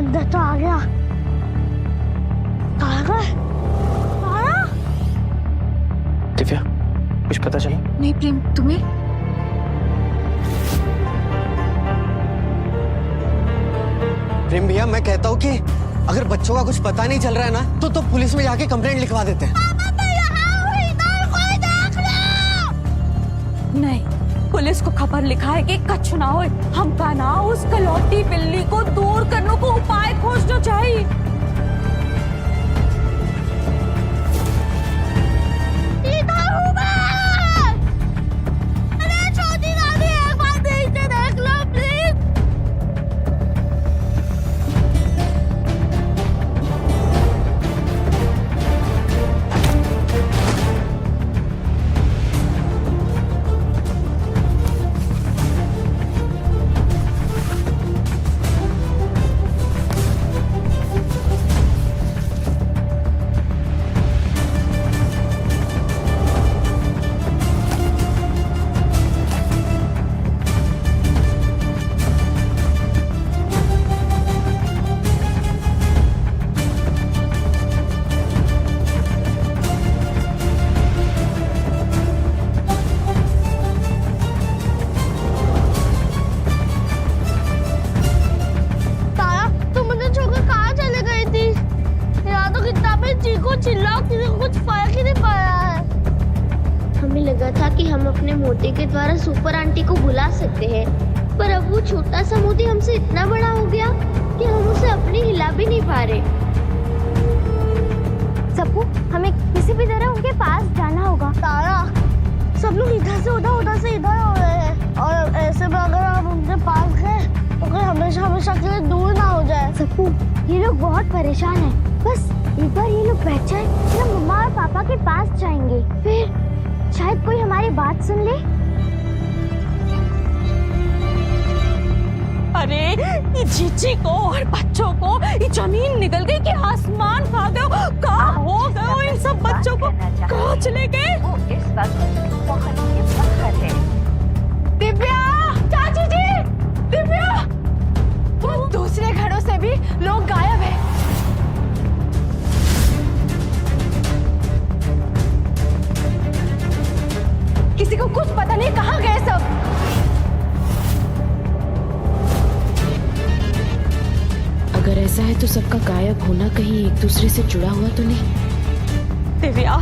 अंदर तो आ गया। दिव्या, कुछ पता चला? नहीं प्रेम, तुम्हें? प्रेम भैया, मैं कहता हूँ कि अगर बच्चों का कुछ पता नहीं चल रहा है ना, तो पुलिस में जाके कंप्लेंट लिखवा देते हैं। नहीं, पुलिस को खबर लिखाए कि कछु ना हो, हमका ना उस कलौटी बिल्ली को दूर करने को उपाय खोजना चाहिए। कि हम अपने मोती के द्वारा सुपर आंटी को बुला सकते हैं, पर अब वो छोटा सा मोती हमसे इतना बड़ा हो गया कि हम उसे अपनी हिला भी नहीं पा रहे। सबू, हमें किसी भी तरह उनके पास जाना होगा। तारा, सब लोग इधर से उधर से इधर हो रहे हैं, और ऐसे में अगर हम उनके पास गए तो कोई हमेशा हमेशा के लिए दूर ना हो जाए। सबू, ये लोग बहुत परेशान हैं। बस एक बार ये लोग बैठ जाए, फिर हम मम्मा और पापा के पास जाएंगे, फिर शायद कोई हमारी बात सुन ले। अरे ये जीजी को और बच्चों को ये जमीन निकल गई कि आसमान खा गए। कहाँ हो गए इन सब बच्चों को? कहाँ चले गए? वो इस वक्त बहुत ही बाहर है। दिव्या, चाची जी, दिव्या, वो दूसरे घरों से भी लोग गायब हैं। किसी को कुछ पता नहीं कहाँ गए सब। अगर ऐसा है तो सबका गायब होना कहीं एक दूसरे से जुड़ा हुआ तो नहीं? दिव्या,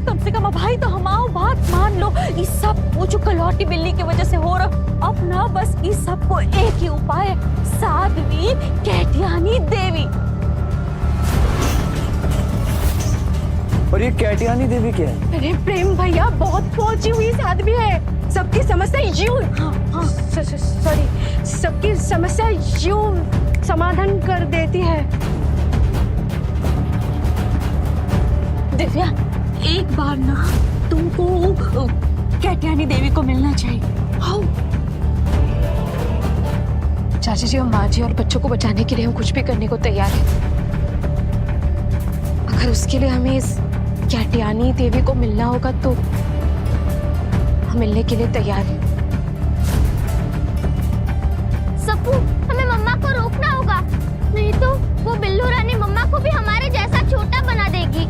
कम से कम भाई तो हमारी बात मान लो। ये सब वो जो कलौटी बिल्ली की वजह से हो रहा, अब ना बस इस सब को एक ही उपाय, साध्वी कैटियानी देवी। और ये कैटियानी देवी क्या है? अरे प्रेम भैया बहुत पहुंची हुई साध्वी है। सबकी समस्या यूं सबकी समस्या यूं समाधान कर देती है। दिव्या, एक बार ना तुमको कैटियानी देवी को मिलना चाहिए। हाँ चाची जी, हम माँ जी और बच्चों को बचाने के लिए हम कुछ भी करने को तैयार हैं। अगर उसके लिए हमें इस कैटियानी देवी को मिलना होगा तो हम मिलने के लिए तैयार हैं। सबू, हमें मम्मा को रोकना होगा, नहीं तो वो बिल्लू रानी मम्मा को भी हमारे जैसा छोटा बना देगी।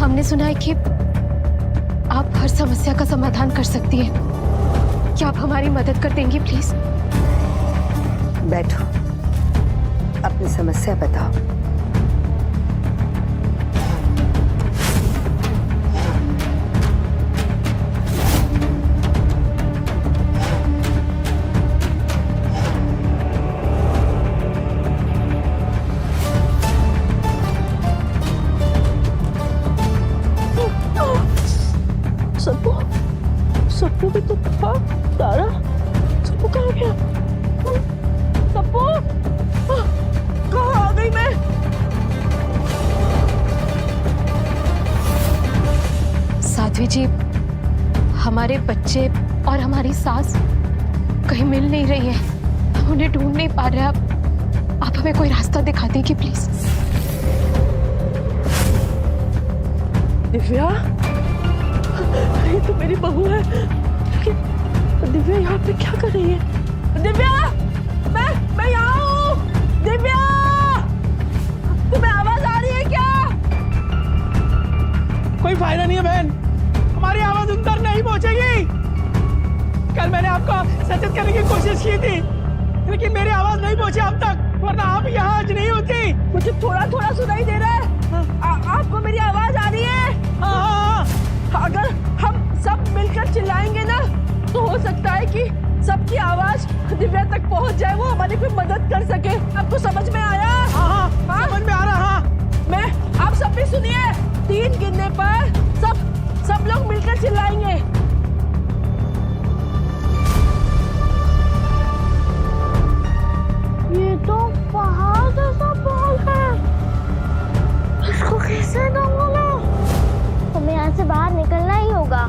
हमने सुना है कि आप हर समस्या का समाधान कर सकती हैं। क्या आप हमारी मदद कर देंगे प्लीज? बैठो, अपनी समस्या बताओ। सप्पू भी तो था। तारा, सप्पू कहाँ गया? सप्पू, कहाँ आ गई मैं? साध्वी जी, हमारे बच्चे और हमारी सास कहीं मिल नहीं रही है। हम उन्हें ढूंढ नहीं पा रहे। आप हमें कोई रास्ता दिखा देंगे प्लीज? दिव्या, ये तो मेरी बहू है। दिव्या यहाँ पे क्या कर रही है? दिव्या, मैं यहाँ हूँ। दिव्या, तुम्हें आवाज आ रही है क्या? कोई फायदा नहीं है बहन, हमारी आवाज उन तक नहीं पहुंचेगी। कल मैंने आपको सचेत करने की कोशिश की थी, लेकिन मेरी आवाज नहीं पहुंची अब तक, वरना आप यहाँ आज नहीं होती। मुझे थोड़ा थोड़ा सुनाई दे रहा है। आपको मेरी आवाज आ रही है? हाँ। अगर हम सब मिलकर चिल्लाएंगे ना, तो हो सकता है कि सबकी आवाज दिव्या तक पहुंच जाए, वो हमारी कोई मदद कर सके। आपको समझ में आया? हाँ, समझ में आ रहा। आप सब भी सुनिए, 3 गिनने पर सब लोग मिलकर चिल्लाएंगे। ये तो पहाड़ जैसा बॉल है, इसको कैसे दूंगा मैं? हमें यहाँ से बाहर निकलना ही होगा।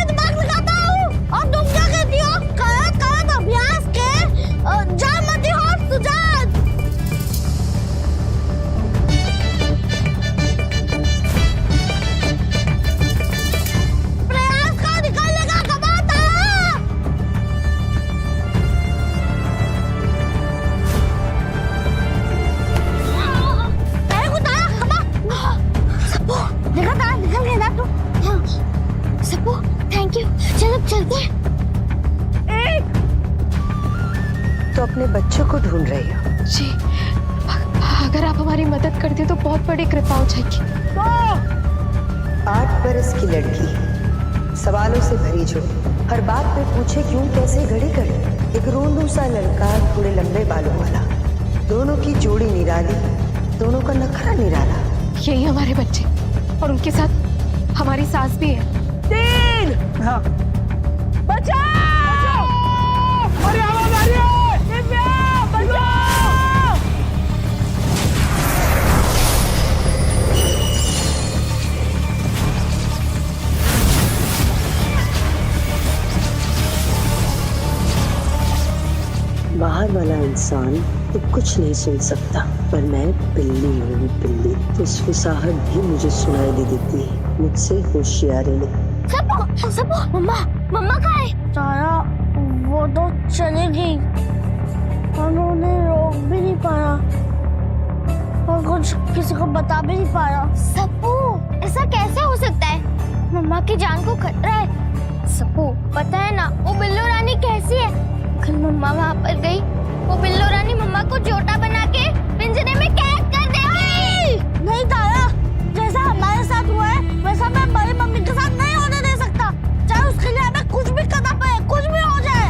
दिमाग लगाता हूँ। और तुम क्या कहती हो? करत अभ्यास के जामती हो सुजान। प्रयास का निकलने का कमाता। सप्पू, देखा था, निकल गया ना तू। सप्पू, थैंक यू। चल अब चलते हैं। तो अपने बच्चों को ढूंढ रही हो? जी, अगर आप हमारी मदद कर दे तो बहुत बड़ी कृपा हो जाएगी। 8 बरस की लड़की, सवालों से भरी जो, हर बात पे पूछे क्यों कैसे घड़ी घड़ी। एक रोंदू सा लड़का, थोड़े लंबे बालों वाला, दोनों की जोड़ी निराली, दोनों का नखरा निराला। यही हमारे बच्चे, और उनके साथ हमारी सास भी है। 3, हाँ। बचाओ! हमारी आवाज आ रही है। दिव्या, बचाओ! बाहर वाला इंसान तो कुछ नहीं सुन सकता, पर मैं बिल्ली हूँ बिल्ली, तो फुसाहट भी मुझे सुनाई दे देती है। मुझसे होशियारी नहीं। सप्पू, मम्मा कहाँ है? तारा, वो तो चली गई, और उन्हें रोक भी नहीं पाया और कुछ किसी को बता भी नहीं पाया। सप्पू, ऐसा कैसे हो सकता है? मम्मा की जान को खतरा है। सप्पू, पता है ना वो बिल्लो रानी कैसी है? कल मम्मा वहाँ पर गई, वो बिल्लो रानी मम्मा को जोटा बना के पिंजरे में कैद कर देगी। नहीं तारा, जैसा हमारे साथ हुआ है वैसा मैं बड़ी मम्मी के साथ नहीं होने दे सकता, चाहे उसके लिए हमें कुछ भी करना पड़े, कुछ भी हो जाए।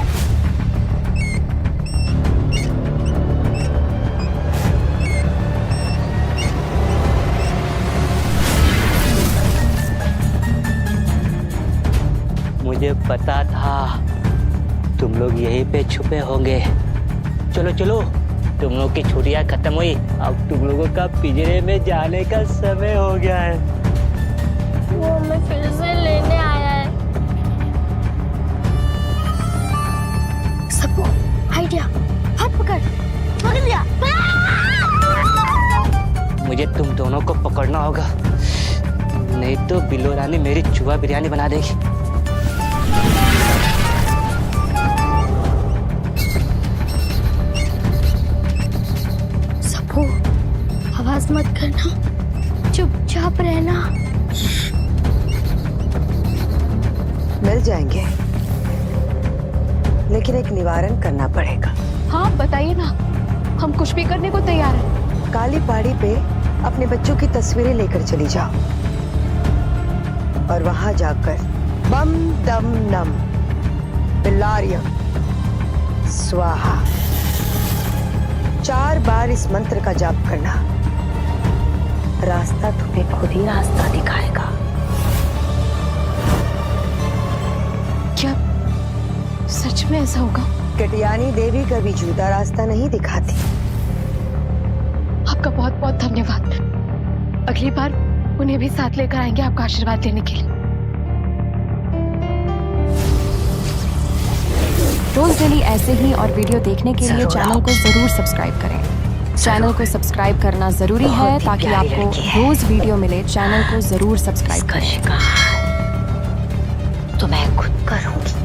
मुझे पता था तुम लोग यहीं पे छुपे होंगे। चलो चलो, तुम लोग की छुट्टियां खत्म हुई, अब तुम लोगों का पिंजरे में जाने का समय हो गया है। वो हमें फिर से लेने आया है। सप्पू, आइडिया, हाथ पकड़ लिया। मुझे तुम दोनों को पकड़ना होगा, नहीं तो बिल्लो रानी मेरी चूहा बिरयानी बना देगी। सप्पू, आवाज मत करना, चुपचाप रहना। मिल जाएंगे, लेकिन एक निवारण करना पड़ेगा। हाँ बताइए ना, हम कुछ भी करने को तैयार हैं। काली पहाड़ी पे अपने बच्चों की तस्वीरें लेकर चली जाओ और वहां जाकर बम दम नम बिलारियम स्वाहा 4 बार इस मंत्र का जाप करना। रास्ता तुम्हें खुद ही रास्ता दिखाएगा। क्या सच में ऐसा होगा? कटियानी देवी कभी झूठा रास्ता नहीं दिखाती। आपका बहुत बहुत धन्यवाद। अगली बार उन्हें भी साथ लेकर आएंगे आपका आशीर्वाद लेने के लिए। रोज डेली ऐसे ही और वीडियो देखने के लिए चैनल को जरूर सब्सक्राइब करें। चैनल को सब्सक्राइब करना जरूरी है ताकि आपको रोज वीडियो मिले। चैनल को जरूर सब्सक्राइब करें। तो मैं खुद करूंगी।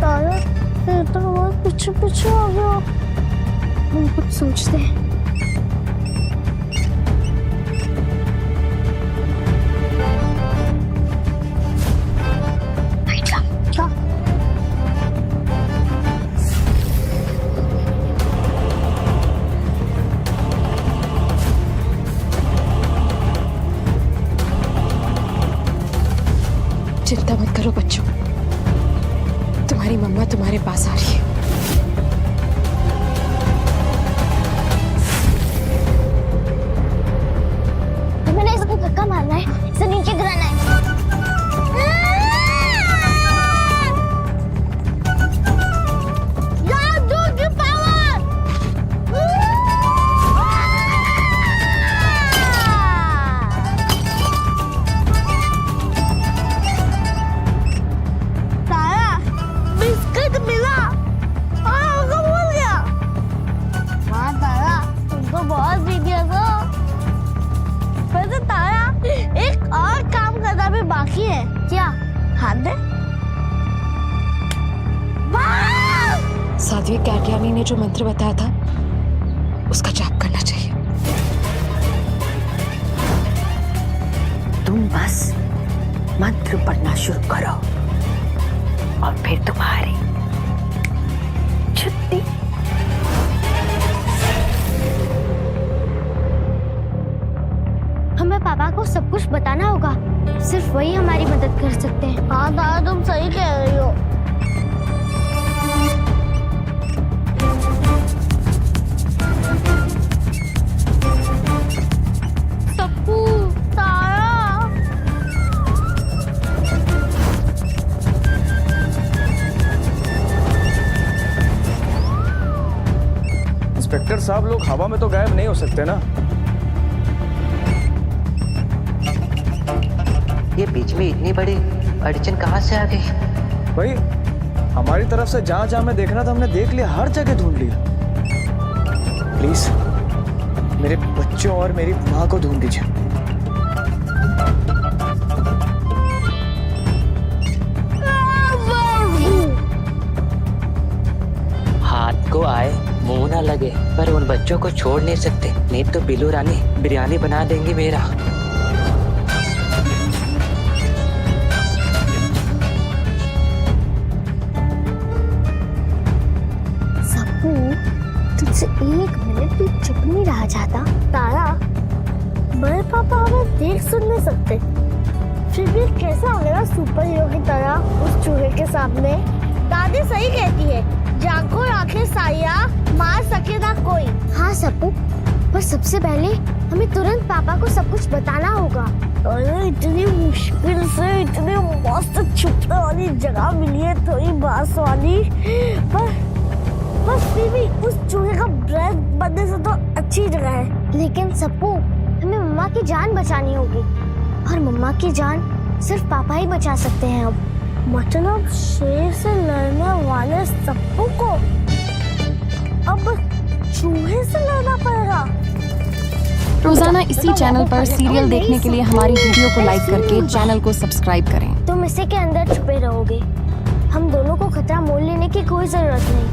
तारा ये तो हमारे पीछे पीछे आ गया। हम कुछ सोचते हैं। क्या? चिंता मत करो बच्चों, तुम्हारी मम्मा तुम्हारे पास आ रही है। मैंने इसको धक्का मारना है, इसे नीचे गिराना है। यार दूध की पावर! तारा, बिस्किट मिला और हमको भूल गया। हाँ तारा, तुमको बहुत सीरियस हो। वैसे तारा, एक और काम करना भी बाकी है। क्या? हाथ दे। साध्वी कैटियानी ने जो मंत्र बताया था उसका जाप करना चाहिए। तुम बस मंत्र पढ़ना शुरू करो और फिर तुम्हारी छुट्टी। हमें पापा को सब कुछ बताना होगा, सिर्फ वही हमारी मदद कर सकते हैं। हाँ तारा, तुम सही कह रही हो। सप्पू, तारा, इंस्पेक्टर साहब, लोग हवा में तो गायब नहीं हो सकते ना। ये बीच में इतनी बड़ी अड़चन कहाँ से आ गई? भाई हमारी तरफ से जहाँ जहाँ में देखना था हमने देख लिया, हर जगह ढूंढ लिया। प्लीज मेरे बच्चों और मेरी माँ को ढूंढ दीजिए। हाथ को आए मुंह ना लगे, पर उन बच्चों को छोड़ नहीं सकते, नहीं तो बिल्लू रानी बिरयानी बना देंगी मेरा। सप्पू, तुझसे 1 मिनट भी चुप नहीं रहा जाता। तारा, बड़े पापा हमें देख सुन नहीं सकते, फिर भी कैसा हो गया सुपर हीरो की तरह उस चूहे के सामने। दादी सही कहती है, जाको आंखें साया, मार सके ना कोई। हाँ सप्पू, पर सबसे पहले हमें तुरंत पापा को सब कुछ बताना होगा। अरे इतनी मुश्किल से इतनी मस्त छुपने वाली जगह मिली है, थोड़ी बांस वाली, पर फिर भी उस चूहे का ब्रेड बनने से तो अच्छी जगह है। लेकिन सप्पू, हमें मम्मा की जान बचानी होगी, और मम्मा की जान सिर्फ पापा ही बचा सकते हैं। मतलब शेर से लड़ने वाले सप्पू को अब चूहे से लड़ना पड़ेगा। रोजाना इसी चैनल पर सीरियल देखने के लिए हमारी वीडियो को लाइक करके चैनल को सब्सक्राइब करें। तुम इसी के अंदर छुपे रहोगे। हम दोनों को खतरा मोल लेने की कोई जरूरत नहीं।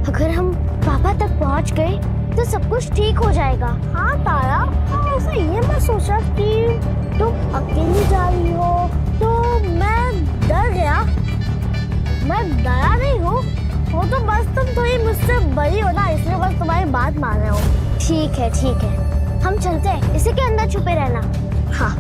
अगर हम पापा तक पहुंच गए तो सब कुछ ठीक हो जाएगा। हाँ तारा, ऐसा ये मैं सोचा कि तुम अकेली जा रही हो तो मैं डर गया। मैं डरा नहीं हूँ, वो तो बस तुम थोड़ी मुझसे बड़ी हो ना, इसलिए बस तुम्हारी बात मान रहे हो। ठीक है, हम चलते हैं, इसी के अंदर छुपे रहना। हाँ।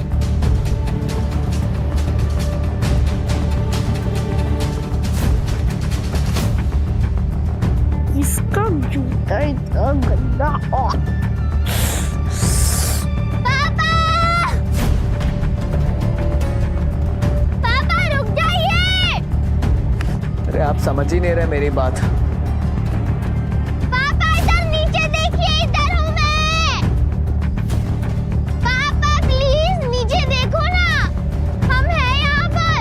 इसका जूता इतना गंदा। पापा रुक जाइए। अरे आप समझ ही नहीं रहे मेरी बात। पापा इधर नीचे देखिए, इधर हूँ मैं। पापा प्लीज नीचे देखो ना, हम हैं यहाँ पर।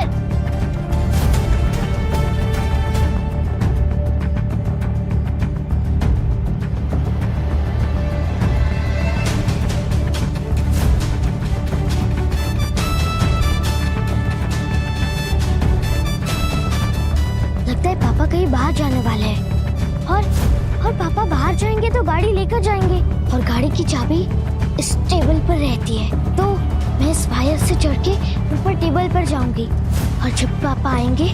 लगता है पापा कहीं बाहर जाने वाले हैं और पापा बाहर जाएंगे तो गाड़ी लेकर जाएंगे और गाड़ी की चाबी इस टेबल पर रहती है। तो मैं इस वायर से चढ़ के ऊपर टेबल पर जाऊंगी और जब पापा आएंगे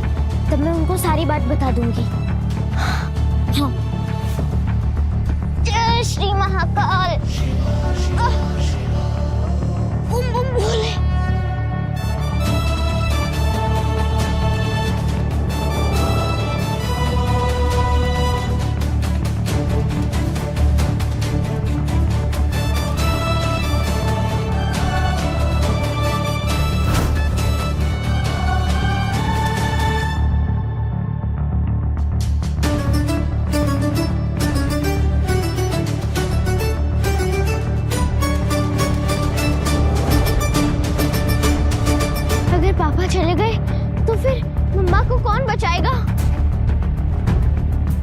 तब मैं उनको सारी बात बता दूंगी। हाँ। जय श्री महाकाल। ओम ओम भोले। पापा चले गए तो फिर मम्मा को कौन बचाएगा?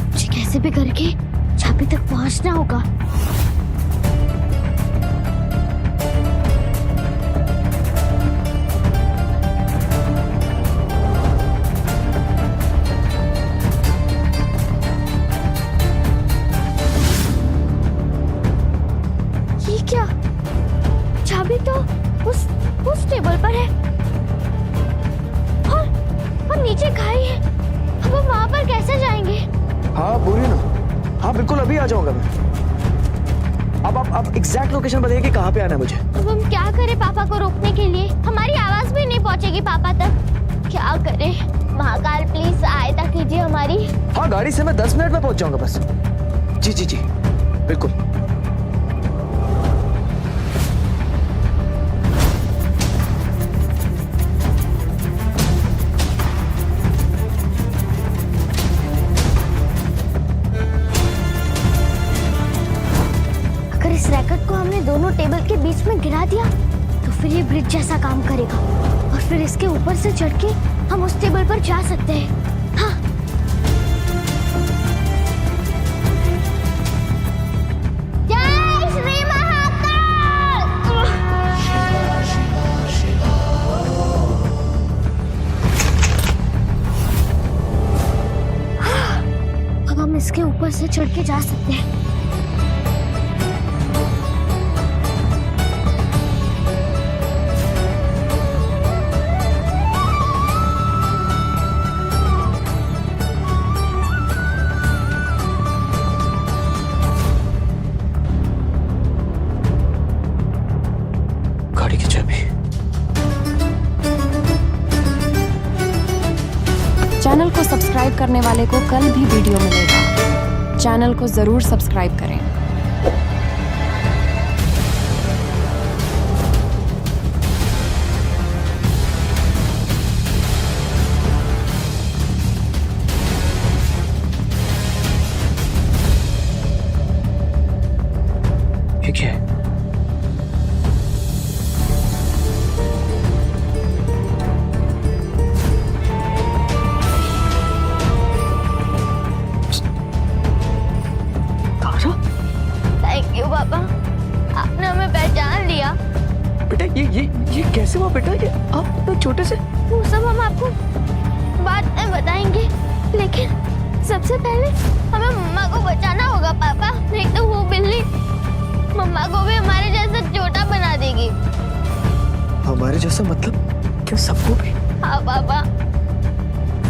मुझे कैसे भी करके चाबी तक पहुंचना होगा। ये क्या? चाबी तो उस टेबल पर है और नीचे खाई है। अब हम वहाँ पर कैसे जाएंगे? हाँ बोलिए ना। हाँ बिल्कुल, अभी आ जाऊंगा मैं। अब एग्जैक्ट लोकेशन बताइए कि कहाँ पे आना है मुझे। अब हम क्या करें पापा को रोकने के लिए? हमारी आवाज भी नहीं पहुँचेगी पापा तक। क्या करें? महाकाल प्लीज सहायता कीजिए हमारी। हाँ गाड़ी से मैं 10 मिनट में पहुँच जाऊंगा बस। जी बिल्कुल। इस रैकेट को हमने दोनों टेबल के बीच में गिरा दिया तो फिर ये ब्रिज जैसा काम करेगा और फिर इसके ऊपर से चढ़ के हम उस टेबल पर जा सकते हैं। हाँ। जय श्री महाकाल। अब हम इसके ऊपर से चढ़ के जा सकते हैं। चैनल को सब्सक्राइब करने वाले को कल भी वीडियो मिलेगा। चैनल को जरूर सब्सक्राइब करें। ये क्या है? वो सब हम आपको बाद में बताएंगे, लेकिन सबसे पहले हमें मम्मा को बचाना होगा पापा, नहीं तो वो बिल्ली मम्मा को भी हमारे जैसा छोटा बना देगी। हमारे जैसा मतलब? क्या सबको भी? हाँ पापा,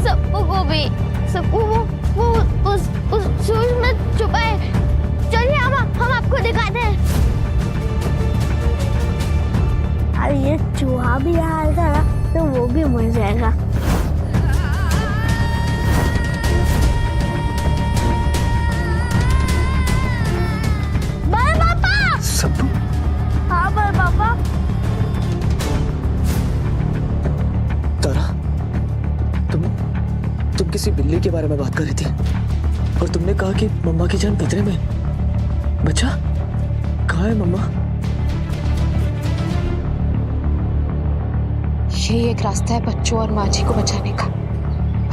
सबको को भी। सबको वो उस शूज में छुपा है। चलिए हम आपको दिखाते हैं। अरे ये चूहा भी आएगा ना तो वो भी मर जाएगा। बड़े पापा! सब्बू? हाँ बड़े पापा। तारा, तुम किसी बिल्ली के बारे में बात कर रही थी और तुमने कहा कि मम्मा की जान खतरे में। बच्चा, कहाँ है मम्मा? यही एक रास्ता है बच्चों और माँ जी को बचाने का।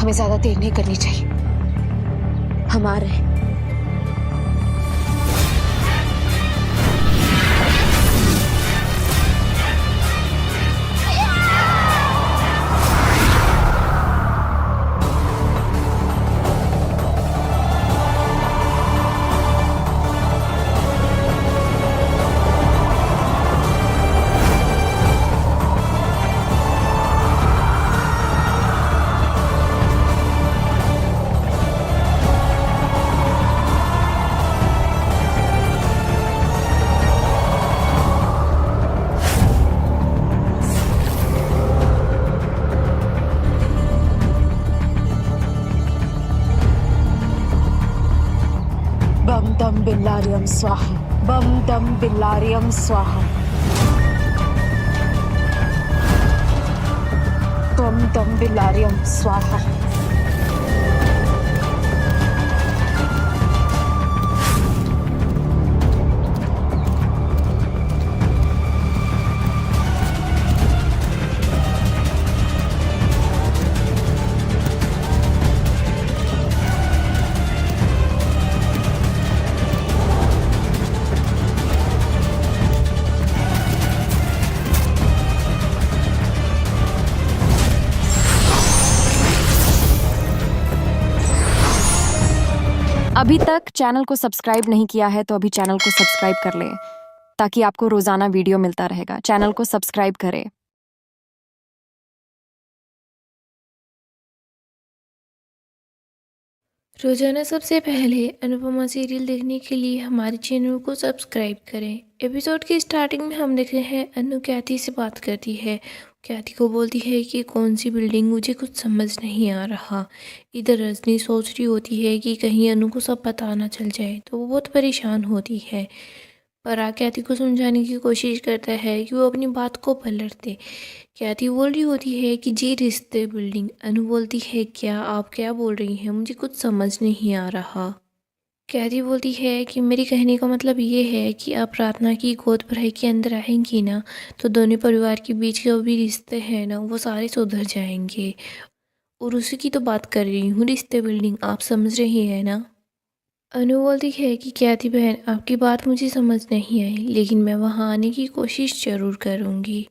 हमें ज्यादा देर नहीं करनी चाहिए। हम आ रहे हैं। बम दम बिल्लारियम स्वाहा, बम दम बिल्लारियम स्वाहा, बम दम बिल्लारियम स्वाहा। अभी तक चैनल को सब्सक्राइब नहीं किया है तो अभी चैनल को सब्सक्राइब कर लें ताकि आपको रोजाना वीडियो मिलता रहेगा। चैनल को सब्सक्राइब करें। रोजाना सबसे पहले अनुपमा सीरियल देखने के लिए हमारे चैनल को सब्सक्राइब करें। एपिसोड की स्टार्टिंग में हम देख रहे हैं अनु कैथी से बात करती है। कैथी को बोलती है कि कौन सी बिल्डिंग, मुझे कुछ समझ नहीं आ रहा। इधर रजनी सोच रही होती है कि कहीं अनु को सब पता ना चल जाए, तो वो बहुत परेशान होती है। पर कैथी को समझाने की कोशिश करता है कि वो अपनी बात को पलट दे। कैथी बोल रही होती है कि जी रिश्ते बिल्डिंग। अनु बोलती है क्या, आप क्या बोल रही हैं, मुझे कुछ समझ नहीं आ रहा। कैथी बोलती है कि मेरी कहने का मतलब ये है कि आप प्रार्थना की गोद भराई के अंदर आएंगी ना, तो दोनों परिवार के बीच जो भी रिश्ते हैं ना वो सारे सुधर जाएंगे। और उसी की तो बात कर रही हूँ, रिश्ते बिल्डिंग, आप समझ रही हैं ना। अनु बोलती है कि कैथी बहन, आपकी बात मुझे समझ नहीं आई, लेकिन मैं वहाँ आने की कोशिश ज़रूर करूँगी।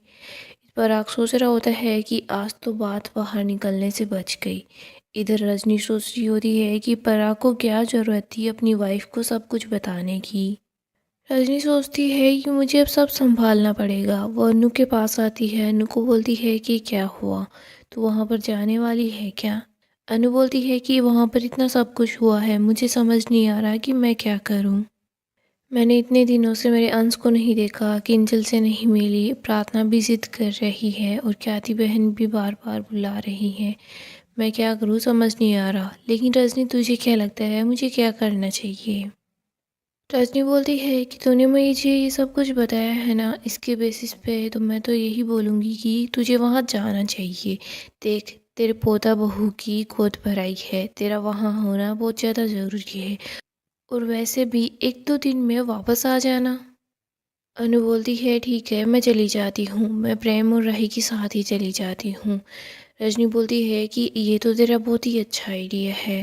पराग सोच रहा होता है कि आज तो बात बाहर निकलने से बच गई। इधर रजनी सोच रही होती है कि पराग को क्या ज़रूरत थी अपनी वाइफ को सब कुछ बताने की। रजनी सोचती है कि मुझे अब सब संभालना पड़ेगा। वो अनु के पास आती है। अनु को बोलती है कि क्या हुआ, तो वहाँ पर जाने वाली है क्या। अनु बोलती है कि वहाँ पर इतना सब कुछ हुआ है, मुझे समझ नहीं आ रहा कि मैं क्या करूँ। मैंने इतने दिनों से मेरे अंश को नहीं देखा, किंजल से नहीं मिली, प्रार्थना भी जिद कर रही है और कैथी बहन भी बार बार बुला रही है। मैं क्या करूँ समझ नहीं आ रहा। लेकिन रजनी, तुझे क्या लगता है मुझे क्या करना चाहिए। रजनी बोलती है कि तूने मुझे ये सब कुछ बताया है ना, इसके बेसिस पे तो मैं तो यही बोलूँगी कि तुझे वहाँ जाना चाहिए। देख, तेरे पोता बहू की गोद भराई है, तेरा वहाँ होना बहुत ज़्यादा ज़रूरी है। और वैसे भी 1-2 दिन में वापस आ जाना। अनु बोलती है ठीक है, मैं चली जाती हूँ, मैं प्रेम और राही के साथ ही चली जाती हूँ। रजनी बोलती है कि ये तो तेरा बहुत ही अच्छा आइडिया है।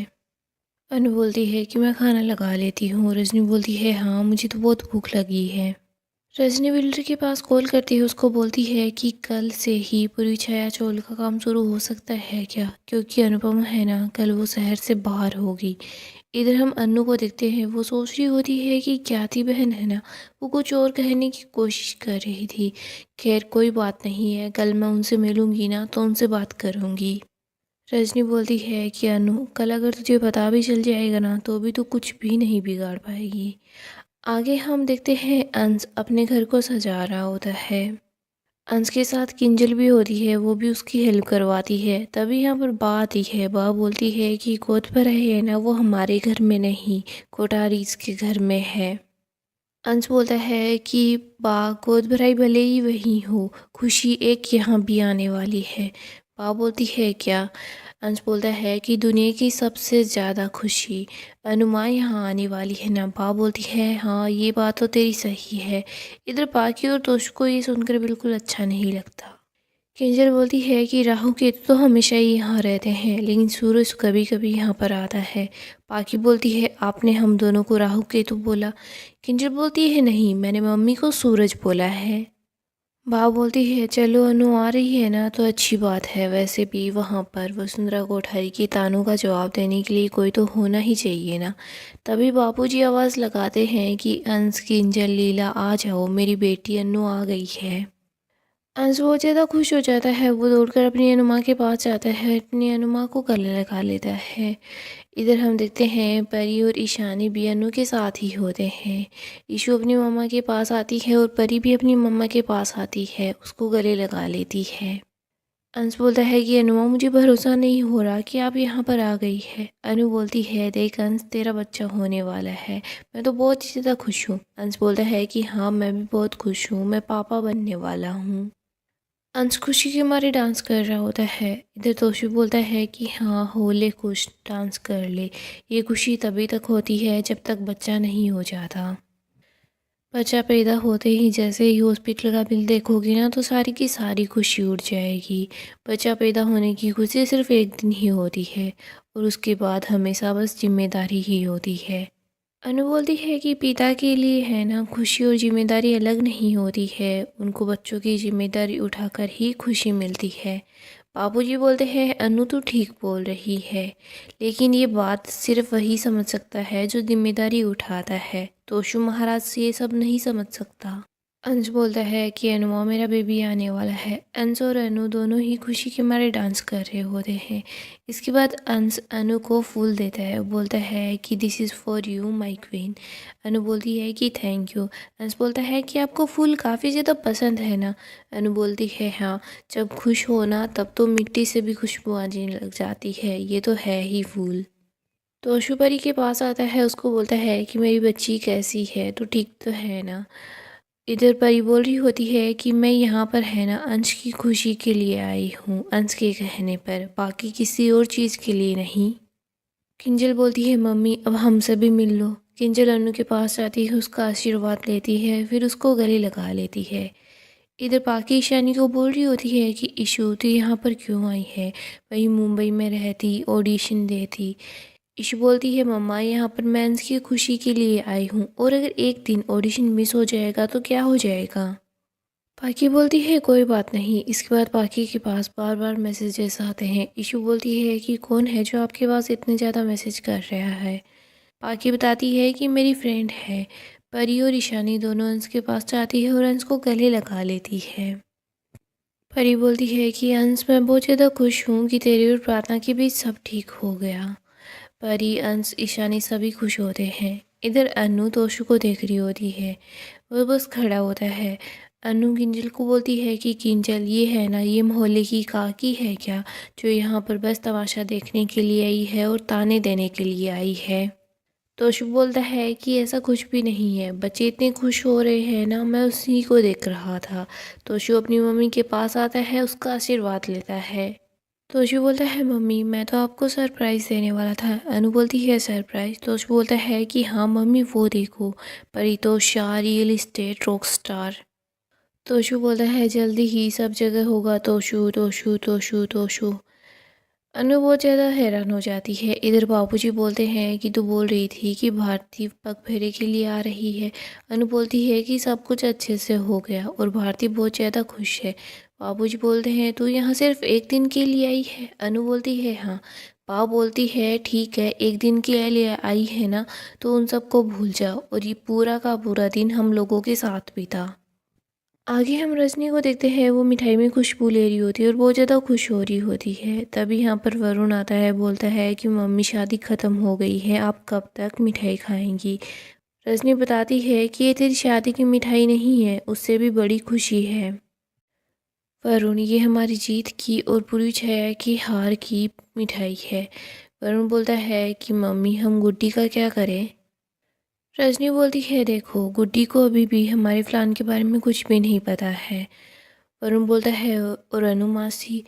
अनु बोलती है कि मैं खाना लगा लेती हूँ। रजनी बोलती है हाँ, मुझे तो बहुत भूख लगी है। रजनी बिल्डर के पास कॉल करती है, उसको बोलती है कि कल से ही पूरी छाया चोल का काम शुरू हो सकता है क्या, क्योंकि अनुपमा है ना कल वो शहर से बाहर होगी। इधर हम अन्नू को देखते हैं, वो सोच रही होती है कि ज्ञाति बहन है ना वो कुछ और कहने की कोशिश कर रही थी। खैर कोई बात नहीं है, कल मैं उनसे मिलूंगी ना तो उनसे बात करूंगी। रजनी बोलती है कि अनु कल अगर तुझे पता भी चल जाएगा ना तो भी तू कुछ भी नहीं बिगाड़ पाएगी। आगे हम देखते हैं अंश अपने घर को सजा रहा होता है। अंश के साथ किंजल भी होती है, वो भी उसकी हेल्प करवाती है। तभी यहाँ पर बा आती है। बा बोलती है कि गोद पर है ना वो हमारे घर में नहीं कोठारीज के घर में है। अंश बोलता है कि बा गोद भराई भले ही वही हो, खुशी एक यहाँ भी आने वाली है। बा बोलती है क्या? अंश बोलता है कि दुनिया की सबसे ज़्यादा खुशी अनुमा यहाँ आने वाली है ना। बा बोलती है हाँ ये बात तो तेरी सही है। इधर बाकी और तोश को ये सुनकर बिल्कुल अच्छा नहीं लगता। किंजल बोलती है कि राहु केतु तो हमेशा ही यहाँ रहते हैं, लेकिन सूरज कभी कभी यहाँ पर आता है। पाकी बोलती है आपने हम दोनों को राहु केतु बोला। किंजल बोलती है नहीं, मैंने मम्मी को सूरज बोला है। बा बोलती है चलो अनु आ रही है ना तो अच्छी बात है, वैसे भी वहाँ पर वसुंधरा कोठारी की तानों का जवाब देने के लिए कोई तो होना ही चाहिए ना। तभी बापूजी आवाज़ लगाते हैं कि अंश किंजल लीला आ जाओ, मेरी बेटी अनु आ गई है। अंश बहुत ज़्यादा खुश हो जाता है, वो दौड़कर अपनी अनुमा के पास जाता है, अपनी अनुमा को गले लगा लेता है। इधर हम देखते हैं परी और ईशानी भी अनु के साथ ही होते हैं। ईशु अपनी मम्मा के पास आती है और परी भी अपनी मम्मा के पास आती है, उसको गले लगा लेती है। अंश बोलता है कि अनुमा मुझे भरोसा नहीं हो रहा कि आप यहाँ पर आ गई है। अनु बोलती है देख अंश तेरा बच्चा होने वाला है, मैं तो बहुत ही ज़्यादा खुश हूँ। अंश बोलता है कि हाँ मैं भी बहुत खुश हूँ, मैं पापा बनने वाला हूँ। अंश खुशी के मारे डांस कर रहा होता है। इधर तोशु बोलता है कि हाँ हो ले खुश, डांस कर ले, ये खुशी तभी तक होती है जब तक बच्चा नहीं हो जाता। बच्चा पैदा होते ही जैसे ही हॉस्पिटल का बिल देखोगी ना तो सारी की सारी खुशी उड़ जाएगी। बच्चा पैदा होने की खुशी सिर्फ एक दिन ही होती है और उसके बाद हमेशा बस जिम्मेदारी ही होती है। अनु बोलती है कि पिता के लिए है ना खुशी और जिम्मेदारी अलग नहीं होती है, उनको बच्चों की जिम्मेदारी उठाकर ही खुशी मिलती है। बाबूजी बोलते हैं अनु तो ठीक बोल रही है, लेकिन ये बात सिर्फ वही समझ सकता है जो जिम्मेदारी उठाता है। तोशु महाराज ये सब नहीं समझ सकता। अंश बोलता है कि अनुमा मेरा बेबी आने वाला है। अंश और अनु दोनों ही खुशी के मारे डांस कर रहे होते हैं। इसके बाद अंश अनु को फूल देता है, बोलता है कि this is for you my queen. Anu बोलती है कि थैंक यू। अंश बोलता है कि आपको फूल काफ़ी ज़्यादा पसंद है ना। अनु बोलती है हाँ, जब खुश हो ना तब तो मिट्टी से भी खुशबू आने लग जाती है, ये तो है ही फूल। तो शुपरी के पास आता है, उसको बोलता है कि मेरी बच्ची कैसी है, तो ठीक तो है ना। इधर परी बोल रही होती है कि मैं यहाँ पर है ना अंश की खुशी के लिए आई हूँ, अंश के कहने पर, बाकी किसी और चीज़ के लिए नहीं। किंजल बोलती है मम्मी अब हमसे भी मिल लो। किंजल अनु के पास जाती है, उसका आशीर्वाद लेती है, फिर उसको गले लगा लेती है। इधर पाकी ईशानी को बोल रही होती है कि ईशु तो यहाँ पर क्यों आई है, वही मुंबई में रहती ऑडिशन देती। ईशु बोलती है मम्मा यहाँ पर मैं अंश की खुशी के लिए आई हूँ, और अगर एक दिन ऑडिशन मिस हो जाएगा तो क्या हो जाएगा। पाकी बोलती है कोई बात नहीं। इसके बाद पाकी के पास बार बार मैसेजेस आते हैं। ईशु बोलती है कि कौन है जो आपके पास इतने ज़्यादा मैसेज कर रहा है। पाकी बताती है कि मेरी फ्रेंड है। परी और ईशानी दोनों अंश के पास जाती है और अंश को गले लगा लेती है। परी बोलती है कि अंश मैं बहुत ज़्यादा खुश हूँ कि तेरी और प्रार्थना के बीच सब ठीक हो गया। परी, अंश, ईशानी सभी खुश होते हैं। इधर अनु तोशु को देख रही होती है, वो बस खड़ा होता है। अनु किंजल को बोलती है कि किंजल ये है ना ये मोहल्ले की काकी है क्या, जो यहाँ पर बस तमाशा देखने के लिए आई है और ताने देने के लिए आई है। तोशु बोलता है कि ऐसा कुछ भी नहीं है, बच्चे इतने खुश हो रहे हैं ना, मैं उसी को देख रहा था। तोशु अपनी मम्मी के पास आता है, उसका आशीर्वाद लेता है। तोशु बोलता है मम्मी मैं तो आपको सरप्राइज़ देने वाला था। अनु बोलती है सरप्राइज़। तोशु बोलता है कि हाँ मम्मी वो देखो, Paritosha real estate rock star. Toshu बोलता है जल्दी ही सब जगह होगा तोशु तोशु तोशु तोशु। अनु बहुत ज़्यादा हैरान हो जाती है। इधर बाबूजी बोलते हैं कि तू बोल रही थी कि भारती पग फेरे के लिए आ रही है। अनु बोलती है कि सब कुछ अच्छे से हो गया और भारती बहुत ज़्यादा खुश है। बाबूजी बोलते हैं तू यहाँ सिर्फ एक दिन के लिए आई है। अनु बोलती है हाँ। पापा बोलती है ठीक है, एक दिन के लिए आई है ना, तो उन सबको भूल जाओ और ये पूरा का पूरा दिन हम लोगों के साथ बिता। आगे हम रजनी को देखते हैं, वो मिठाई में खुशबू ले रही होती है और बहुत ज़्यादा खुश हो रही होती है। तभी यहाँ पर वरुण आता है, बोलता है कि मम्मी शादी ख़त्म हो गई है, आप कब तक मिठाई खाएंगी। रजनी बताती है कि ये तेरी शादी की मिठाई नहीं है, उससे भी बड़ी खुशी है। वरुण, ये हमारी जीत की और पूरी छाया की हार की मिठाई है। वरुण बोलता है कि मम्मी हम गुड्डी का क्या करें। रजनी बोलती है देखो गुड्डी को अभी भी हमारे प्लान के बारे में कुछ भी नहीं पता है। वरुण बोलता है और अनु मासी।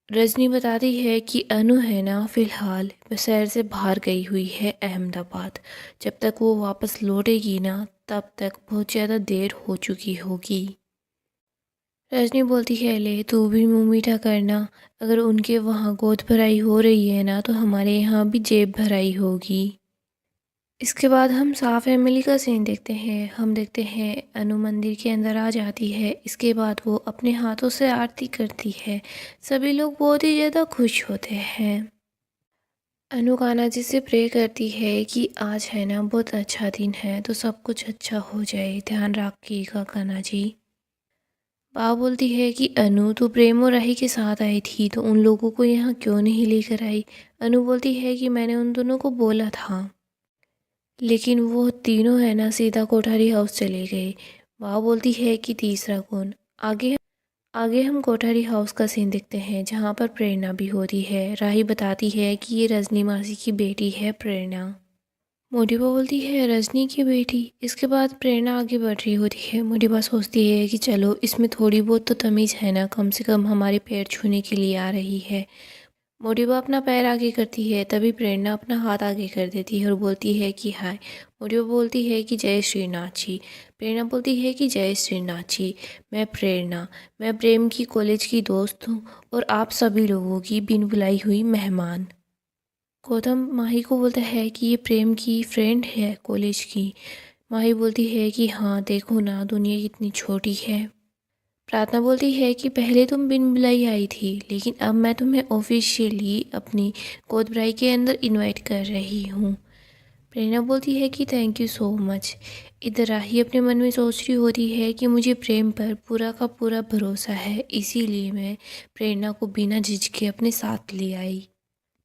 रजनी बताती है कि अनु है ना फ़िलहाल शहर से बाहर गई हुई है अहमदाबाद। जब तक वो वापस लौटेगी ना तब तक बहुत ज़्यादा देर हो चुकी होगी। रजनी बोलती है ले तू भी मुँह मीठा करना, अगर उनके वहाँ गोद भराई हो रही है ना तो हमारे यहाँ भी जेब भराई होगी। इसके बाद हम साफ फैमिली का सीन देखते हैं। हम देखते हैं अनु मंदिर के अंदर आ जाती है। इसके बाद वो अपने हाथों से आरती करती है। सभी लोग बहुत ही ज़्यादा खुश होते हैं। अनु कान्हा जी से प्रे करती है कि आज है ना बहुत अच्छा दिन है, तो सब कुछ अच्छा हो जाए, ध्यान रखिएगा कान्हा जी। बा बोलती है कि अनु तू प्रेम और राही के साथ आई थी तो उन लोगों को यहाँ क्यों नहीं लेकर आई। अनु बोलती है कि मैंने उन दोनों को बोला था, लेकिन वो तीनों है ना सीधा कोठारी हाउस चले गए। वह बोलती है कि तीसरा कौन। आगे हम कोठारी हाउस का सीन देखते हैं, जहाँ पर प्रेरणा भी होती है। राही बताती है कि ये रजनी मासी की बेटी है प्रेरणा। मोटिबा बोलती है रजनी की बेटी। इसके बाद प्रेरणा आगे बढ़ रही होती है। मोटिबा सोचती है कि चलो इसमें थोड़ी बहुत तो तमीज़ है ना, कम से कम हमारे पैर छूने के लिए आ रही है। मोटिबा अपना पैर आगे करती है, तभी प्रेरणा अपना हाथ आगे कर देती है और बोलती है कि हाय। मोटिबा बोलती है कि जय श्रीनाथ जी। प्रेरणा बोलती है कि जय श्रीनाथ जी, मैं प्रेरणा, मैं प्रेम की कॉलेज की दोस्त हूँ और आप सभी लोगों की बिन बुलाई हुई मेहमान। गौतम माही को बोलता है कि ये प्रेम की फ्रेंड है कॉलेज की। माही बोलती है कि हाँ देखो ना दुनिया कितनी छोटी है। प्रार्थना बोलती है कि पहले तुम बिन बुलाई आई थी, लेकिन अब मैं तुम्हें ऑफिशियली अपनी गोद भराई के अंदर इनवाइट कर रही हूँ। प्रेरणा बोलती है कि थैंक यू सो मच। इधर राही अपने मन में सोच रही होती है कि मुझे प्रेम पर पूरा का पूरा भरोसा है, इसीलिए मैं प्रेरणा को बिना झिझके अपने साथ ले आई।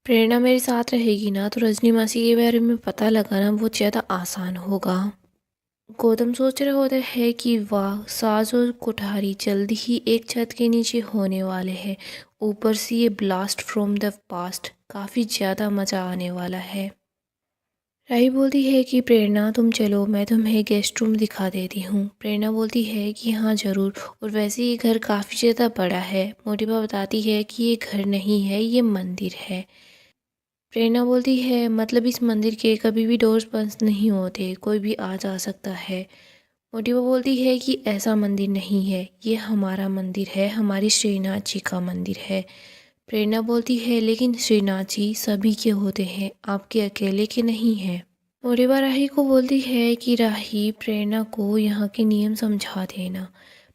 प्रेरणा मेरे साथ रहेगी ना तो रजनी मासी के बारे में पता लगाना बहुत ज़्यादा आसान होगा। गौतम सोच रहे होते हैं कि वाह साज और कोठारी जल्दी ही एक छत के नीचे होने वाले हैं। ऊपर से ये ब्लास्ट फ्रॉम द पास्ट, काफ़ी ज़्यादा मज़ा आने वाला है। राही बोलती है कि प्रेरणा तुम चलो, मैं तुम्हें गेस्ट रूम दिखा देती हूँ। प्रेरणा बोलती है कि हाँ ज़रूर, और वैसे ये घर काफ़ी ज़्यादा बड़ा है। मोटिबा बताती है कि ये घर नहीं है, ये मंदिर है। प्रेरणा बोलती है मतलब इस मंदिर के कभी भी डोर्स बंद नहीं होते, कोई भी आ जा सकता है। मोटिबा बोलती है कि ऐसा मंदिर नहीं है, ये हमारा मंदिर है, हमारी श्रीनाथ जी का मंदिर है। प्रेरणा बोलती है लेकिन श्रीनाथ जी सभी के होते हैं, आपके अकेले के नहीं हैं। मोटिबा राही को बोलती है कि राही प्रेरणा को यहाँ के नियम समझा देना।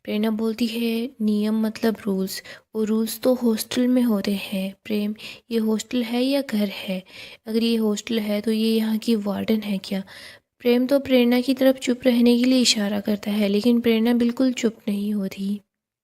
प्रेरणा बोलती है नियम मतलब रूल्स, और रूल्स तो हॉस्टल में होते हैं। प्रेम, ये हॉस्टल है या घर है? अगर ये हॉस्टल है तो ये यहाँ की वार्डन है क्या? प्रेम तो प्रेरणा की तरफ चुप रहने के लिए इशारा करता है, लेकिन प्रेरणा बिल्कुल चुप नहीं होती।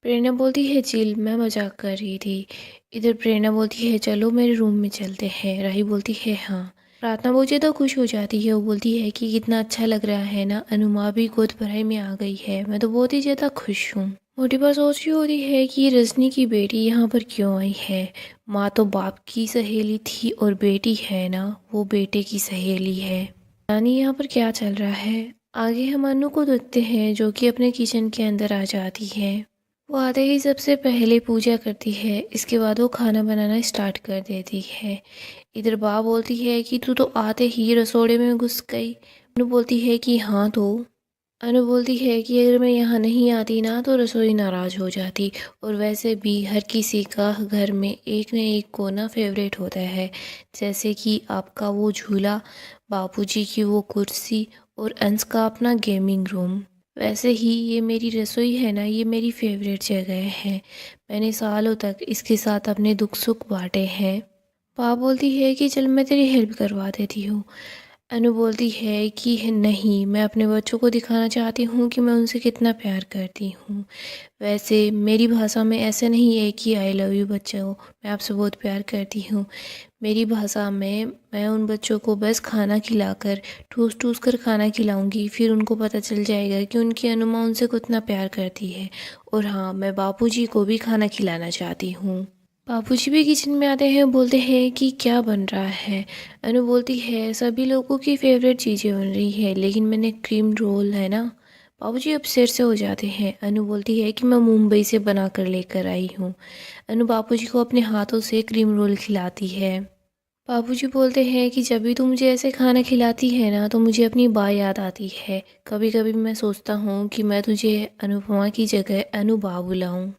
प्रेरणा बोलती है चिल, मैं मजाक कर रही थी। इधर प्रेरणा बोलती है चलो मेरे रूम में चलते हैं। राही बोलती है हाँ। प्रार्थना बहुत ज़्यादा खुश हो जाती है। वो बोलती है कि कितना अच्छा लग रहा है ना, अनुमा भी गोद भराई में आ गई है, मैं तो बहुत ही ज़्यादा खुश हूँ। मोटिबा सोच रही होती है कि रजनी की बेटी यहाँ पर क्यों आई है। माँ तो बाप की सहेली थी और बेटी है ना वो बेटे की सहेली है। यानी यहाँ पर क्या चल रहा है। आगे हम अनु को देखते हैं जो कि अपने किचन के अंदर आ जाती है। वो आते ही सबसे पहले पूजा करती है, इसके बाद वो खाना बनाना स्टार्ट कर देती है। इधर बा बोलती है कि तू तो आते ही रसोड़े में घुस गई। अनु बोलती है कि हाँ तो अनु बोलती है कि अगर मैं यहाँ नहीं आती ना तो रसोई नाराज़ हो जाती, और वैसे भी हर किसी का घर में एक न एक कोना फेवरेट होता है, जैसे कि आपका वो झूला, बापूजी की वो कुर्सी और अंश का अपना गेमिंग रूम। वैसे ही ये मेरी रसोई है ना, ये मेरी फेवरेट जगह है। मैंने सालों तक इसके साथ अपने दुख सुख बांटे हैं। पापा बोलती है कि चल मैं तेरी हेल्प करवा देती हूँ। अनु बोलती है कि नहीं, मैं अपने बच्चों को दिखाना चाहती हूँ कि मैं उनसे कितना प्यार करती हूँ। वैसे मेरी भाषा में ऐसा नहीं है कि आई लव यू बच्चों, मैं आपसे बहुत प्यार करती हूँ। मेरी भाषा में मैं उन बच्चों को बस खाना खिलाकर, ठूस ठूस कर खाना खिलाऊंगी, फिर उनको पता चल जाएगा कि उनकी अनुमा उनसे कितना प्यार करती है। और हाँ, मैं बापूजी को भी खाना खिलाना चाहती हूँ। बापूजी भी किचन में आते हैं, बोलते हैं कि क्या बन रहा है। अनु बोलती है सभी लोगों की फेवरेट चीज़ें बन रही है, लेकिन मैंने क्रीम रोल है ना। बाबूजी अपसेट से हो जाते हैं। अनु बोलती है कि मैं मुंबई से बना कर लेकर आई हूँ। अनु बापूजी को अपने हाथों से क्रीम रोल खिलाती है। बाबूजी बोलते हैं कि जब भी तू मुझे ऐसे खाना खिलाती है ना तो मुझे अपनी बा याद आती है। कभी कभी मैं सोचता हूँ कि मैं तुझे अनुपमा की जगह अनुबा बुलाऊँ।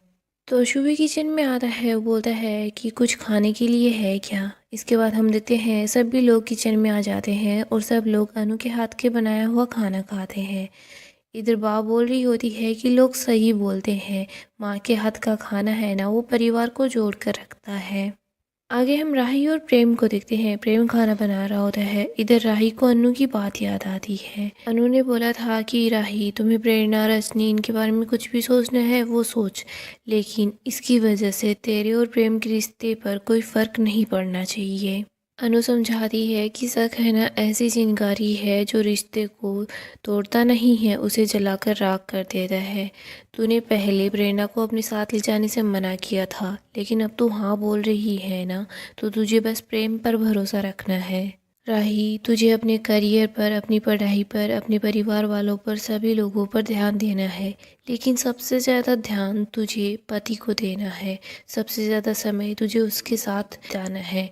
तो शुभी किचन में आता है, वो बोलता है कि कुछ खाने के लिए है क्या। इसके बाद हम देखते हैं सभी लोग किचन में आ जाते हैं और सब लोग अनु के हाथ के बनाया हुआ खाना खाते हैं। इधर बा बोल रही होती है कि लोग सही बोलते हैं, माँ के हाथ का खाना है ना वो परिवार को जोड़ कर रखता है। आगे हम राही और प्रेम को देखते हैं। प्रेम खाना बना रहा होता है। इधर राही को अनु की बात याद आती है। अनु ने बोला था कि राही तुम्हें प्रेरणा, रजनी इनके बारे में कुछ भी सोचना है वो सोच, लेकिन इसकी वजह से तेरे और प्रेम के रिश्ते पर कोई फर्क नहीं पड़ना चाहिए। अनु समझाती है कि शक है ना ऐसी चिंगारी है जो रिश्ते को तोड़ता नहीं है, उसे जलाकर राख कर देता है। तूने पहले प्रेरणा को अपने साथ ले जाने से मना किया था, लेकिन अब तू हाँ बोल रही है ना, तो तुझे बस प्रेम पर भरोसा रखना है। राही, तुझे अपने करियर पर, अपनी पढ़ाई पर, अपने परिवार वालों पर, सभी लोगों पर ध्यान देना है, लेकिन सबसे ज़्यादा ध्यान तुझे पति को देना है। सबसे ज़्यादा समय तुझे उसके साथ बिताना है।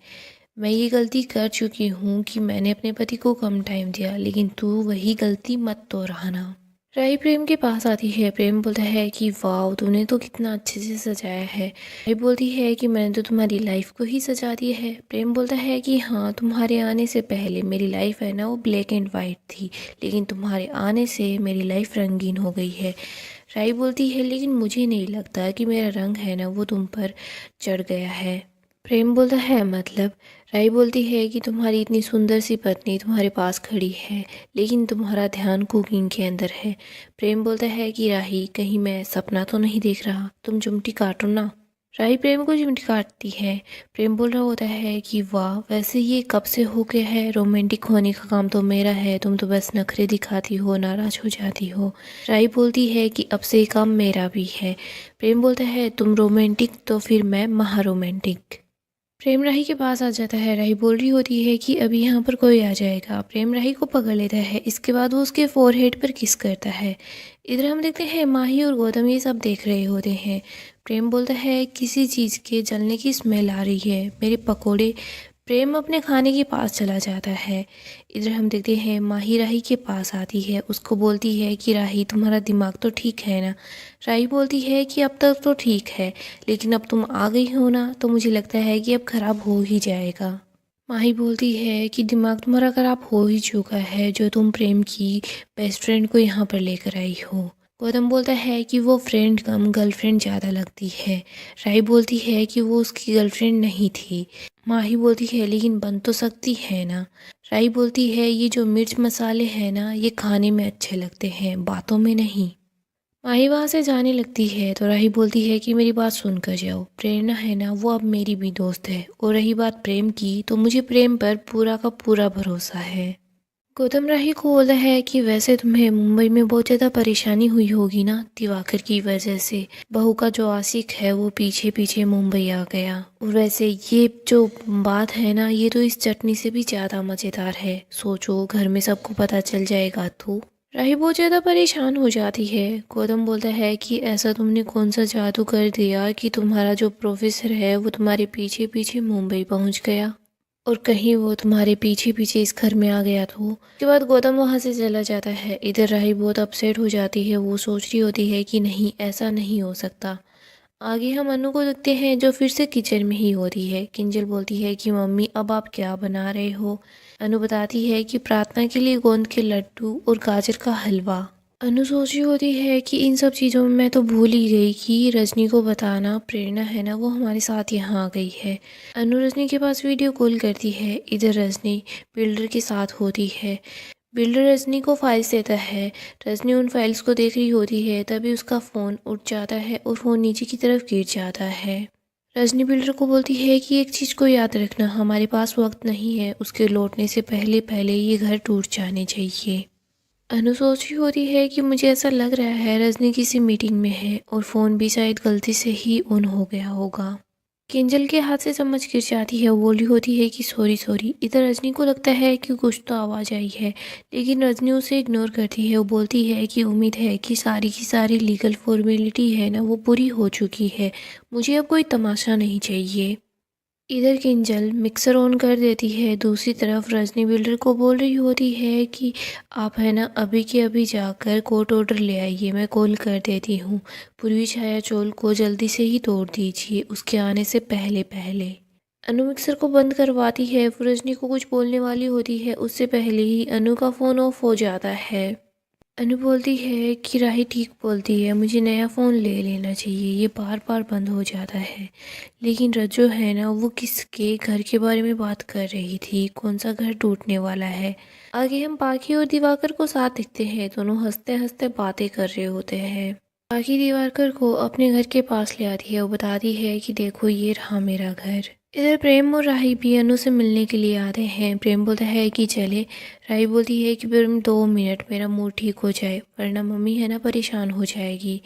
मैं ये गलती कर चुकी हूँ कि मैंने अपने पति को कम टाइम दिया, लेकिन तू वही गलती मत दोहराना। राही प्रेम के पास आती है। प्रेम बोलता है कि वाह तूने तो कितना अच्छे से सजाया है। राही बोलती है कि मैंने तो तुम्हारी लाइफ को ही सजा दिया है। प्रेम बोलता है कि हाँ, तुम्हारे आने से पहले मेरी लाइफ है ना वो ब्लैक एंड वाइट थी, लेकिन तुम्हारे आने से मेरी लाइफ रंगीन हो गई है। राही बोलती है लेकिन मुझे नहीं लगता कि मेरा रंग है ना वो तुम पर चढ़ गया है। प्रेम बोलता है मतलब। राही बोलती है कि तुम्हारी इतनी सुंदर सी पत्नी तुम्हारे पास खड़ी है, लेकिन तुम्हारा ध्यान कुकिंग के अंदर है। प्रेम बोलता है कि राही कहीं मैं सपना तो नहीं देख रहा, तुम चिमटी काटो ना। राही प्रेम को चिमटी काटती है। प्रेम बोल रहा होता है कि वाह वैसे ये कब से हो गया है, रोमांटिक होने का काम तो मेरा है, तुम तो बस नखरे दिखाती हो, नाराज हो जाती हो। राही बोलती है कि अब से ये काम मेरा भी है। प्रेम बोलता है तुम रोमांटिक तो फिर मैं महा रोमांटिक। प्रेम राही के पास आ जाता है। राही बोल रही होती है कि अभी यहाँ पर कोई आ जाएगा। प्रेम राही को पकड़ लेता है। इसके बाद वो उसके फोरहेड पर किस करता है। इधर हम देखते हैं माही और गौतम ये सब देख रहे होते हैं। प्रेम बोलता है किसी चीज़ के जलने की स्मेल आ रही है, मेरे पकोड़े। प्रेम अपने खाने के पास चला जाता है। इधर हम देखते हैं माही राही के पास आती है। उसको बोलती है कि राही तुम्हारा दिमाग तो ठीक है ना। राही बोलती है कि अब तक तो ठीक है, लेकिन अब तुम आ गई हो ना तो मुझे लगता है कि अब खराब हो ही जाएगा। माही बोलती है कि दिमाग तुम्हारा खराब हो ही चुका है जो तुम प्रेम की बेस्ट फ्रेंड को यहाँ पर लेकर आई हो। गौतम बोलता है कि वो फ्रेंड कम गर्लफ्रेंड ज़्यादा लगती है। राही बोलती है कि वो उसकी गर्लफ्रेंड नहीं थी। माही बोलती है लेकिन बन तो सकती है ना। राही बोलती है ये जो मिर्च मसाले हैं ना ये खाने में अच्छे लगते हैं, बातों में नहीं। माही वहाँ से जाने लगती है तो राही बोलती है कि मेरी बात सुनकर जाओ, प्रेरणा है ना वो अब मेरी भी दोस्त है, और रही बात प्रेम की तो मुझे प्रेम पर पूरा का पूरा भरोसा है। गौतम राही को बोलता है कि वैसे तुम्हें मुंबई में बहुत ज़्यादा परेशानी हुई होगी ना दिवाकर की वजह से, बहू का जो आशिक है वो पीछे पीछे मुंबई आ गया, और वैसे ये जो बात है ना ये तो इस चटनी से भी ज़्यादा मज़ेदार है, सोचो घर में सबको पता चल जाएगा तो। राही बहुत ज़्यादा परेशान हो जाती है। गौतम बोलता है कि ऐसा तुमने कौन सा जादू कर दिया कि तुम्हारा जो प्रोफेसर है वो तुम्हारे पीछे पीछे मुंबई पहुंच गया। और कहीं वो तुम्हारे पीछे पीछे इस घर में आ गया तो। उसके बाद गौतम वहाँ से चला जाता है। इधर राही बहुत अपसेट हो जाती है। वो सोच रही होती है कि नहीं, ऐसा नहीं हो सकता। आगे हम अनु को देखते हैं जो फिर से किचन में ही होती है। किंजल बोलती है कि मम्मी अब आप क्या बना रहे हो। अनु बताती है कि प्रार्थना के लिए गोंद के लड्डू और गाजर का हलवा। अनु सोच रही होती है कि इन सब चीज़ों में मैं तो भूल ही गई कि रजनी को बताना, प्रेरणा है ना वो हमारे साथ यहाँ आ गई है। अनु रजनी के पास वीडियो कॉल करती है। इधर रजनी बिल्डर के साथ होती है। बिल्डर रजनी को फाइल्स देता है। रजनी उन फाइल्स को देख रही होती है, तभी उसका फ़ोन उठ जाता है और फ़ोन नीचे की तरफ गिर जाता है। रजनी बिल्डर को बोलती है कि एक चीज़ को याद रखना, हमारे पास वक्त नहीं है, उसके लौटने से पहले पहले ये घर टूट जाने चाहिए। अनु सोच रही होती है कि मुझे ऐसा लग रहा है रजनी किसी मीटिंग में है और फ़ोन भी शायद गलती से ही ऑन हो गया होगा। किंजल के हाथ से चम्मच गिर जाती है। वो बोली होती है कि सॉरी सॉरी। इधर रजनी को लगता है कि कुछ तो आवाज़ आई है, लेकिन रजनी उसे इग्नोर करती है। वो बोलती है कि उम्मीद है कि सारी की सारी लीगल फॉर्मेलिटी है ना वो पूरी हो चुकी है, मुझे अब कोई तमाशा नहीं चाहिए। इधर किंजल मिक्सर ऑन कर देती है। दूसरी तरफ रजनी बिल्डर को बोल रही होती है कि आप है ना अभी के अभी जाकर कोर्ट ऑर्डर ले आइए, मैं कॉल कर देती हूँ। पूर्वी छाया चोल को जल्दी से ही तोड़ दीजिए, उसके आने से पहले पहले। अनु मिक्सर को बंद करवाती है। फिर रजनी को कुछ बोलने वाली होती है, उससे पहले ही अनु का फ़ोन ऑफ हो जाता है। अनु बोलती है कि राही ठीक बोलती है, मुझे नया फ़ोन ले लेना चाहिए, ये बार बार बंद हो जाता है। लेकिन रज्जो है ना वो किसके घर के बारे में बात कर रही थी, कौन सा घर टूटने वाला है। आगे हम पाखी और दिवाकर को साथ दिखते हैं। दोनों हंसते हंसते बातें कर रहे होते हैं। पाखी दिवाकर को अपने घर के पास ले आती है। वो बताती है कि देखो ये रहा मेरा घर। इधर प्रेम और राही भी अनु से मिलने के लिए आते हैं। प्रेम बोलता है कि चले। राही बोलती है कि प्रेम 2 मिनट, मेरा मूड ठीक हो जाए, वरना मम्मी है ना परेशान हो जाएगी।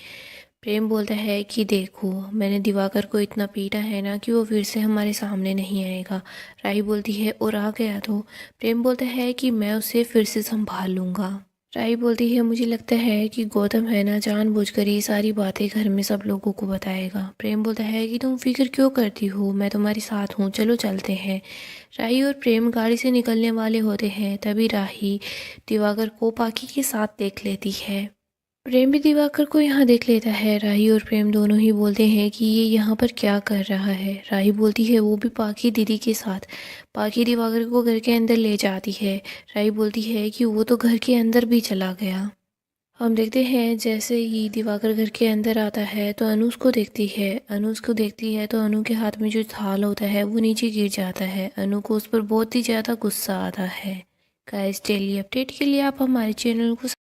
प्रेम बोलता है कि देखो मैंने दिवाकर को इतना पीटा है ना कि वो फिर से हमारे सामने नहीं आएगा। राही बोलती है और आ गया तो। प्रेम बोलता है कि मैं उसे फिर से संभाल लूँगा। राही बोलती है मुझे लगता है कि गौतम है ना जानबूझकर ये सारी बातें घर में सब लोगों को बताएगा। प्रेम बोलता है कि तुम फिक्र क्यों करती हो, मैं तुम्हारे साथ हूँ, चलो चलते हैं। राही और प्रेम गाड़ी से निकलने वाले होते हैं, तभी राही दिवाकर को पाखी के साथ देख लेती है। प्रेम भी दिवाकर को यहाँ देख लेता है। राही और प्रेम दोनों ही बोलते हैं कि ये यहाँ पर क्या कर रहा है। राही बोलती है वो भी पाखी दीदी के साथ। पाखी दिवाकर को घर के अंदर ले जाती है। राही बोलती है कि वो तो घर के अंदर भी चला गया। हम देखते हैं जैसे ही दिवाकर घर के अंदर आता है तो अनु उसको देखती है। अनु उसको देखती है तो अनु के हाथ में जो थाल होता है वो नीचे गिर जाता है। अनु को उस पर बहुत ही ज़्यादा गुस्सा आता है। गाइस डेली अपडेट के लिए आप हमारे चैनल को